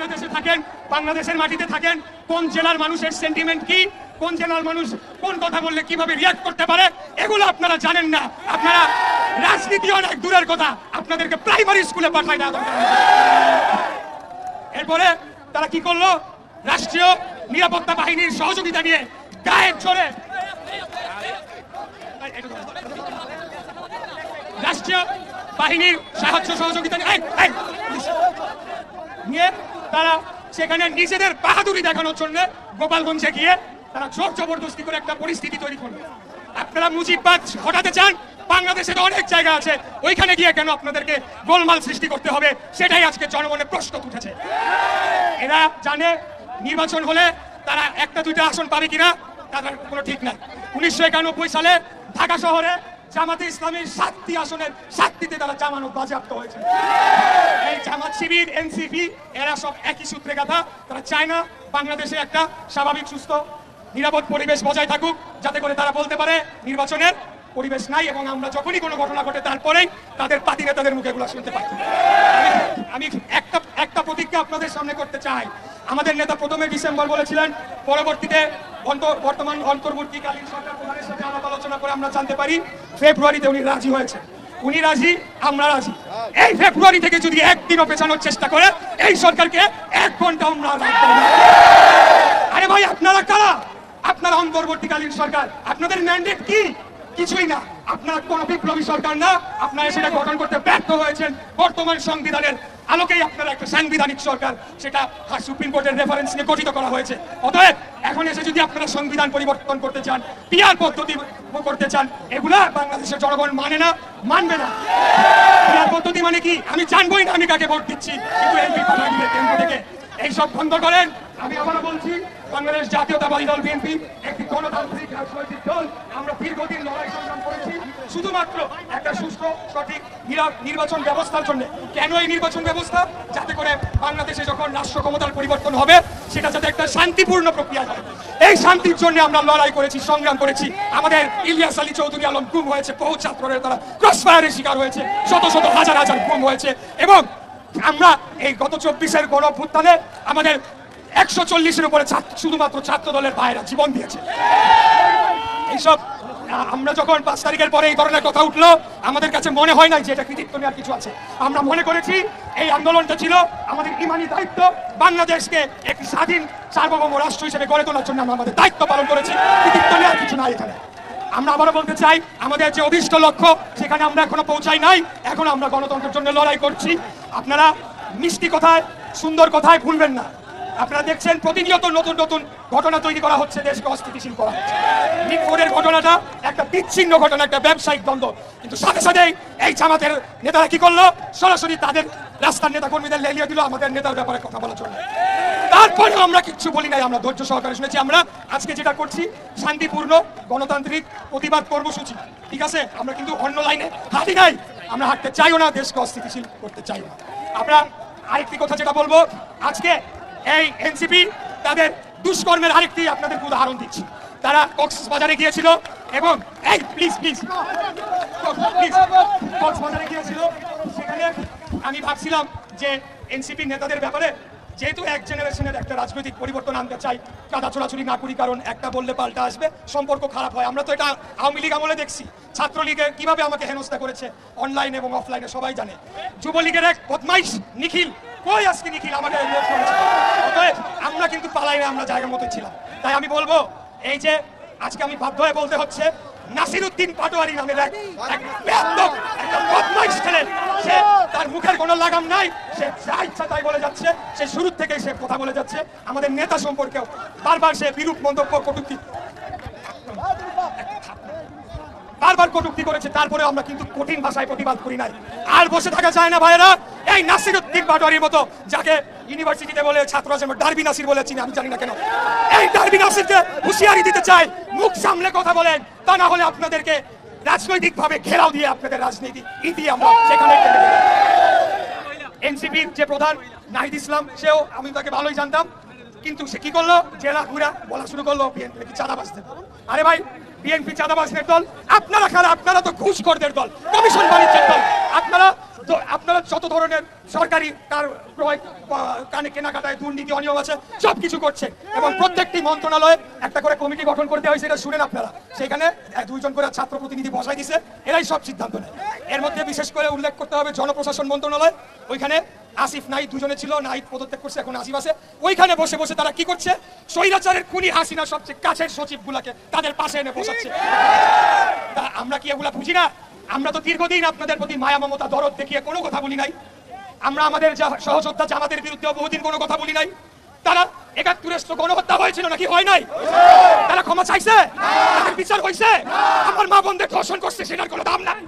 বাংলাদেশে থাকেন, বাংলাদেশের মাটিতে থাকেন, কোন জেলার মানুষের সেন্টিমেন্ট কি, কোন জেলার মানুষ কোন কথা বললে কিভাবে রিয়াক্ট করতে পারে, এগুলো আপনারা জানেন না। আপনারা রাজনীতি অনেক দূরের কথা, আপনাদেরকে প্রাইমারি স্কুলে পাঠায় না। এরপরে তারা কি করলো? রাষ্ট্রীয় নিরাপত্তা বাহিনীর সহযোগিতা নিয়ে গায়ের জোরে রাষ্ট্রীয় বাহিনীর সাহায্য সহযোগিতা নিয়ে তারা সেখানে নিজেদের বাহাদুরি দেখানোর জন্য গোপালগঞ্জে গিয়ে তারা জোর জবরদস্তি করে একটা পরিস্থিতি তৈরি করলো। আপনারা মুজিববাদ হটাতে চান, বাংলাদেশে তো অনেক জায়গা আছে, ওইখানে গিয়ে কেন আপনাদেরকে গোলমাল সৃষ্টি করতে হবে? সেটাই আজকে জনগণের প্রশ্ন উঠেছে। এরা জানে নির্বাচন হলে তারা একটা দুইটা আসন পাবে কিনা তাদের কোনো ঠিক নাই। 1991 সালে ঢাকা শহরে জামাতে ইসলামের 7টি আসনের 7টিতে তারা জামানত বাজেয়াপ্ত হয়েছে। এই জামাত শিবির, এনসিপি এরা সব একই সূত্রে গাথা। তারা চায় না বাংলাদেশে একটা স্বাভাবিক সুস্থ নিরাপদ পরিবেশ বজায় থাকুক, যাতে করে তারা বলতে পারে নির্বাচনের পরিবেশ নাই, এবং আমরা যখনই কোনো ঘটনা ঘটে তারপরেই তাদের পাতি নেতাদের মুখে এগুলো শুনতে পাই। আমি একটা প্রতিজ্ঞা আপনাদের সামনে করতে চাই। আমাদের নেতা প্রথমে ডিসেম্বর বলেছিলেন, পরবর্তীতে বর্তমান অন্তর্বর্তীকালীন সরকার প্রধানের সাথে আলাপ আলোচনা করে আমরা জানতে পারি ফেব্রুয়ারিতে উনি রাজি হয়েছে। উনি রাজি, আমরা রাজি। এই ফেব্রুয়ারি থেকে যদি একদিনও পেছানোর চেষ্টা করে এই সরকারকে 1 ঘন্টা আমরা রাখবো না। আরে ভাই, আপনারা কারা? আপনারা অন্তর্বর্তীকালীন সরকার, আপনাদের ম্যান্ডেট কি? কিছুই না। আপনারা কোন বিপ্লবী সরকার না, আপনারা সেটা গঠন করতে ব্যর্থ হয়েছেন। বর্তমান সংবিধানের আলোকেই আপনারা একটা সাংবিধানিক সরকার, সেটা সুপ্রিম কোর্টের রেফারেন্স নিয়ে গঠিত করা হয়েছে। অতএব এখন এসে যদি আপনারা সংবিধান পরিবর্তন করতে চান, পিআর পদ্ধতি করতে চান, এগুলা বাংলাদেশের জনগণ মানে না, মানবে না। পিআর পদ্ধতি মানে কি আমি জানবোই না, আমি কাকে ভোট দিচ্ছি, কিন্তু এমপি পাঠাই দিলে কেন্দ্র থেকে। এইসব বন্ধ করেন। আমি আবারও বলছি, বাংলাদেশ জাতীয়তাবাদী দল বিএনপি একটি গণতান্ত্রিক রাজনৈতিক দল। আমরা দীর্ঘদিন লড়াই সংগ্রাম করেছি শুধুমাত্র একটা সুস্থ সঠিক নির্বাচন ব্যবস্থার জন্য। কেন এই নির্বাচন ব্যবস্থা? যাতে করে বাংলাদেশে যখন রাষ্ট্র ক্ষমতার পরিবর্তন হবে সেটা যাতে একটা শান্তিপূর্ণ প্রক্রিয়া হয়। এই শান্তির জন্য আমরা লড়াই করেছি, সংগ্রাম করেছি। আমাদের ইলিয়াস আলী চৌধুরী আলম গুম হয়েছে, বহু ছাত্রের তারা ক্রসফায়ারের শিকার হয়েছে, শত শত হাজার হাজার গুম হয়েছে, এবং আমরা এই গত 24-এর গণঅভ্যুত্থানে আমাদের 140-এর উপরে শুধুমাত্র ছাত্র দলের ভাইয়েরা জীবন দিয়েছে। এইসব আমরা যখন 5 তারিখের পরে এই ধরনের কথা উঠলো, আমাদের কাছে মনে হয় নাই যে এটা কৃতিত্ব নেওয়ার কিছু আছে। আমরা মনে করেছি এই আন্দোলনটা ছিল আমাদের ইমানি দায়িত্ব। বাংলাদেশকে একটি স্বাধীন সার্বভৌম রাষ্ট্র হিসেবে গড়ে তোলার জন্য আমরা আমাদের দায়িত্ব পালন করেছি। কৃতিত্ব নেওয়ার কিছু নাই এখানে। আমরা আবারও বলতে চাই, আমাদের যে অভীষ্ট লক্ষ্য সেখানে আমরা এখনো পৌঁছাই নাই। এখন আমরা গণতন্ত্রের জন্য লড়াই করছি। আপনারা মিষ্টি কথায়, সুন্দর কথায় ভুলবেন না। আপনারা দেখছেন প্রতিনিয়ত নতুন নতুন ঘটনা তৈরি করা হচ্ছে, দেশকে অস্থিতিশীল করা হচ্ছে। মিরপুরের ঘটনাটা একটা বিচ্ছিন্ন ঘটনা, একটা ব্যবসায়িক দ্বন্দ্ব, কিন্তু সাথে সাথেই এই জামাতের নেতারা কি করলো? সরাসরি তাদের রাস্তার নেতা কর্মীদের লেলিয়ে দিল আমাদের নেতার ব্যাপারে কথা বলার জন্য। তারপরেও আমরা কিচ্ছু বলি নাই, আমরা ধৈর্য সহকারে শুনেছি। আমরা আজকে যেটা করছি শান্তিপূর্ণ গণতান্ত্রিক প্রতিবাদ কর্মসূচি, ঠিক আছে? আমরা কিন্তু অন্য লাইনে হাঁটি নাই, আমরা হাঁটতে চাইও না, দেশকে অস্থিতিশীল করতে চাই না। আমরা আরেকটি কথা যেটা বলবো, আজকে এই এনসিপি তাদের দুষ্কর্মের আরেকটি আপনাদের উদাহরণ দিচ্ছি। তারা কক্সবাজারে গিয়েছিল এবং এই প্লিজ কক্সবাজারে গিয়েছিল। সেখানে আমি ভাবছিলাম যে এনসিপি নেতাদের ব্যাপারে যেহেতু এক জেনারেশনের একটা রাজনৈতিক পরিবর্তন আনতে চাই, কাদা ছোড়াছুড়ি না করি, কারণ একটা বললে পাল্টা আসবে, সম্পর্ক খারাপ হয়। আমরা তো এটা আওয়ামী লীগ আমলে দেখছি, ছাত্রলীগে কিভাবে আমাকে হেনস্থা করেছে অনলাইন এবং অফলাইনে সবাই জানে। যুবলীগের এক বদমাইশ নিখিল, কই আজকে নিখিল আমাদের আমরা কিন্তু পালাই না, আমরা জায়গা মতো ছিলাম। তাই আমি বলবো, এই যে আজকে আমি বাধ্য হয়ে বলতে হচ্ছে, নাসিরউদ্দিন পাটোয়ারি নামের এক বেয়াদব, একটা বদমাইশ ছেলে, সে তার মুখের কোনো লাগাম নাই, সে যা ইচ্ছা তাই বলে যাচ্ছে। সে শুরু থেকে সে কথা বলে যাচ্ছে আমাদের নেতা সম্পর্কেও, বারবার সে বিরূপ মন্তব্য বারবার কটূক্তি করেছে। তারপরে আমরা কিন্তু কঠিন ভাষায় প্রতিবাদ করি নাই। আর বসে থাকা যায় না ভাইয়েরা। এই নাসিরউদ্দিন পাটোয়ারির মতো, যাকে ইউনিভার্সিটিতে বলে ছাত্র আছে ডারবি নাসির বলে চিনি, আমি জানি না কেন, এই ডারবি নাসিরকে হুঁশিয়ারি দিতে চাই, মুখ সামলে কথা বলেন, তা না হলে আপনাদেরকে রাজনৈতিক ভাবে ঘেরাও দিয়ে আপনাদের রাজনীতি ইতি আমরা সেখানে। এনসিপির যে প্রধান নাহিদ ইসলাম, সেও আমি তাকে ভালোই জানতাম, কিন্তু সে কি করলো? জেলা ঘুরা বলা শুরু করলো বিএনপি কি চাঁদাবাজদের। আরে ভাই, বিএনপি চাঁদাবাজদের দল? আপনারা খারাপ, আপনারা তো ঘুষখোরদের দল, কমিশন বাণিজ্যের দল। আপনারা তো আপনারা যত ধরনের সরকারি কার ক্রয় কানে কেনাকাটায় দুর্নীতি অনিয়ম আছে সবকিছু করছেন এবং প্রত্যেকটি মন্ত্রণালয়ে একটা করে কমিটি গঠন করতে হয়, সেটা শুনেন আপনারা। সেখানে দুইজন করে ছাত্র প্রতিনিধি বসাই দিছে, এরাই সব সিদ্ধান্ত নেয়। এর মধ্যে বিশেষ করে উল্লেখ করতে হবে জনপ্রশাসন মন্ত্রণালয়। ওইখানে আসিফ নাহিদ দুজনে ছিল, নাহিদ পদত্যাগ করছে, এখন আসিফ আছে। ওইখানে বসে বসে তারা কি করছে, স্বৈরাচারের খুনি হাসিনা সবচেয়ে কাছের সচিবগুলাকে তাদের পাশে এনে বসাচ্ছে। তা আমরা কি এগুলা বুঝি না? আমরা তো দীর্ঘদিন আপনাদের প্রতি মায়া মমতা দরদ দেখিয়ে কোনো কথা বলি নাই। আমরা আমাদের সহযোদ্ধা জামাতের বিরুদ্ধে বহুদিন কোনো কথা বলি নাই। তারা ৭১ গণহত্যা হয়েছিল নাকি হয় নাই? তারা ক্ষমা চাইছে? তাদের বিচার হয়েছে? আমার মা বোনদের ধর্ষণ করছে, সেটার কোনো দাম নাই।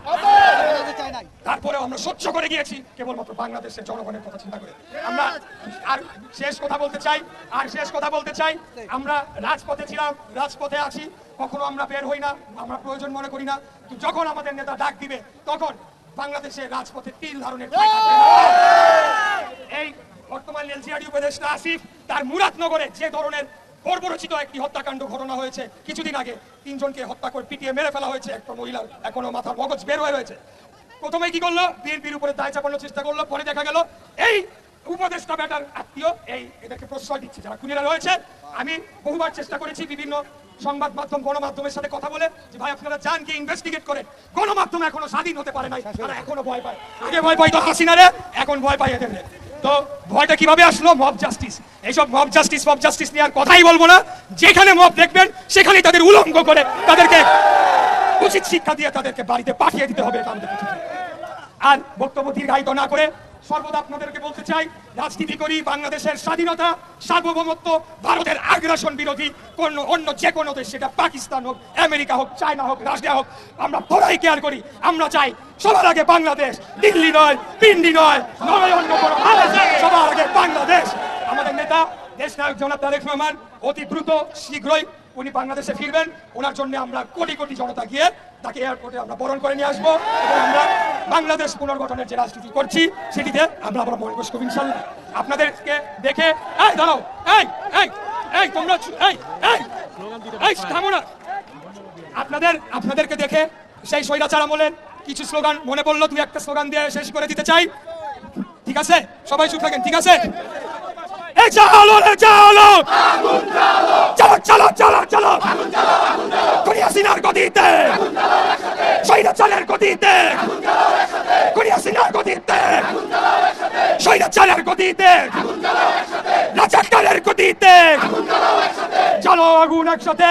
তারপরে আমরা সহ্য করে গিয়েছি কেবলমাত্র বাংলাদেশের জনগণের কথা চিন্তা করে। আমরা শেষ কথা বলতে চাই, আমরা রাজপথে ছিলাম, রাজপথে আছি, কখনো আমরা বের হই না, আমরা প্রয়োজন মনে করি না। যখন আমাদের নেতা ডাক দিবে তখন বাংলাদেশের রাজপথে ৩ ধরনের এই বর্তমান এলজিআরডি উপদেষ্টা আসিফ তার মুরাদনগরে যে ধরনের বর্বরচিত একটি হত্যাকাণ্ড ঘটনা হয়েছে কিছুদিন আগে, ৩ জনকে হত্যা করে পিটিয়ে মেরে ফেলা হয়েছে, একটা মহিলার এখনো মাথার মগজ বের হয়ে রয়েছে। প্রথমে কি করলো, বিএনপির উপরে দায় চাপানোর চেষ্টা করলো, পরে দেখা গেল এই উপদেষ্টা বেটার আত্মীয় এদেরকে প্রশ্রয় দিচ্ছে যারা খুনিরা রয়েছে। আমি বহুবার চেষ্টা করেছি বিভিন্ন সংবাদ মাধ্যম গণমাধ্যমের সাথে কথা বলে যে ভাই আপনারা যান কি ইনভেস্টিগেট করেন। গণমাধ্যম এখনো স্বাধীন হতে পারে নাই, তারা এখনো ভয় পায়। আগে ভয় পাইতো হাসিনারে, এখন ভয় পাই এদের। তো ভয়টা কিভাবে আসলো? Mob justice. এইসব মব জাস্টিস নিয়ে আর কথাই বলবো না। যেখানে মব দেখবেন সেখানেই তাদের উলঙ্গ করে তাদেরকে উচিত শিক্ষা দিয়ে তাদেরকে বাড়িতে পাঠিয়ে দিতে হবে। আর বক্তব্য দীর্ঘায়িত না করে সর্বদা আপনাদেরকে বলতে চাই, রাজনীতি করি বাংলাদেশের স্বাধীনতা, সার্বভৌমত্ব, ভারতের আগ্রাসন বিরোধী অন্য যে কোনো দেশ, সেটা পাকিস্তান হোক, আমেরিকা হোক, চায়না হোক, রাশিয়া হোক, আমরা বড়াই কেয়ার করি। আমরা চাই সবার আগে বাংলাদেশ, দিল্লি নয়, পিন্ডি নয়, অন্য কোনো, সবার আগে বাংলাদেশ। আমাদের নেতা দেশ নায়ক জনাব তারেক রহমান অতি দ্রুত শীঘ্রই উনি বাংলাদেশে ফিরবেন। ওনার জন্য আমরা কোটি কোটি জনতা গিয়ে তাকে এয়ারপোর্টে আমরা বরণ করে নিয়ে আসবো এবং আমরা বাংলাদেশ পুনর্গঠনের যে রাজনীতি করছি সেটিতে আমরা আবার মনোনিবেশ করব ইনশাআল্লাহ। আপনাদেরকে দেখে দাঁড়াও, তোমরা থামো না। আপনাদেরকে দেখে সেই স্বৈরাচার আমলের কিছু স্লোগান মনে পড়লো, ২-১টা স্লোগান দিয়ে শেষ করে দিতে চাই। ঠিক আছে, সবাই চুপ থাকেন, ঠিক আছে? চলো চলো চলো চলো হাসিনার গদিতে, স্বৈরাচারের গদিতে, হাসিনার গদিতে, স্বৈরাচারের গদিতে, রাজাকারের গদিতে, চলো আগুন একসাথে।